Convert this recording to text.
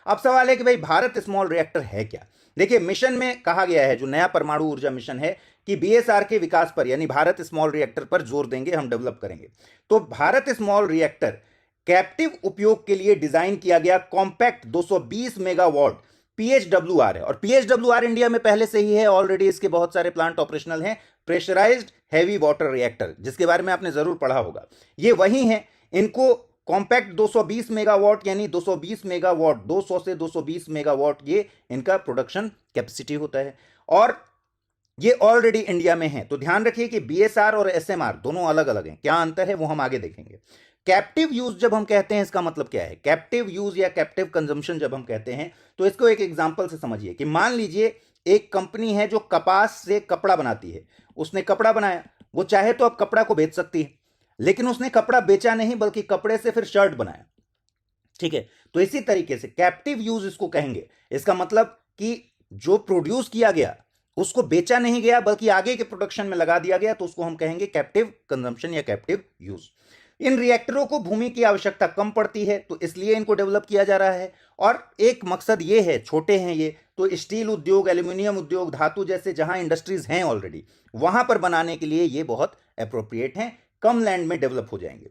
अब सवाल है कि भाई भारत स्मॉल रिएक्टर है क्या। देखिए, मिशन में कहा गया है, जो नया परमाणु ऊर्जा मिशन है, कि बीएसआर के विकास पर यानी भारत स्मॉल रिएक्टर पर जोर देंगे, हम डेवलप करेंगे। तो भारत स्मॉल रिएक्टर कैप्टिव उपयोग के लिए डिजाइन किया गया कॉम्पैक्ट 220 मेगावाट पीएचडब्ल्यूआर है। और पीएचडब्ल्यूआर इंडिया में पहले से ही है, ऑलरेडी इसके बहुत सारे प्लांट ऑपरेशनल हैं। प्रेशराइज्ड हैवी वाटर रिएक्टर, जिसके बारे में आपने जरूर पढ़ा होगा, ये वही है। इनको कॉम्पैक्ट 220 मेगावाट यानी 220 मेगावाट, 200 से 220 मेगावाट ये इनका प्रोडक्शन कैपेसिटी होता है, और ये ऑलरेडी इंडिया में है। तो ध्यान रखिए कि बीएसआर और एसएमआर दोनों अलग अलग हैं, क्या अंतर है वो हम आगे देखेंगे। कैप्टिव यूज जब हम कहते हैं, इसका मतलब क्या है? कैप्टिव यूज या कैप्टिव कंजम्पशन जब हम कहते हैं, तो इसको एक एग्जांपल से समझिए कि मान लीजिए एक कंपनी है जो कपास से कपड़ा बनाती है। उसने कपड़ा बनाया, वो चाहे तो अब कपड़ा को बेच सकती है, लेकिन उसने कपड़ा बेचा नहीं, बल्कि कपड़े से फिर शर्ट बनाया। ठीक है, तो इसी तरीके से कैप्टिव यूज इसको कहेंगे। इसका मतलब कि जो प्रोड्यूस किया गया उसको बेचा नहीं गया, बल्कि आगे के प्रोडक्शन में लगा दिया गया, तो उसको हम कहेंगे कैप्टिव कंजम्पशन या कैप्टिव यूज। इन रिएक्टरों को भूमि की आवश्यकता कम पड़ती है, तो इसलिए इनको डेवलप किया जा रहा है। और एक मकसद ये है, छोटे हैं ये, तो स्टील उद्योग, एल्यूमिनियम उद्योग, धातु जैसे जहां इंडस्ट्रीज हैं ऑलरेडी, वहां पर बनाने के लिए ये बहुत अप्रोप्रिएट हैं, कम लैंड में डेवलप हो जाएंगे।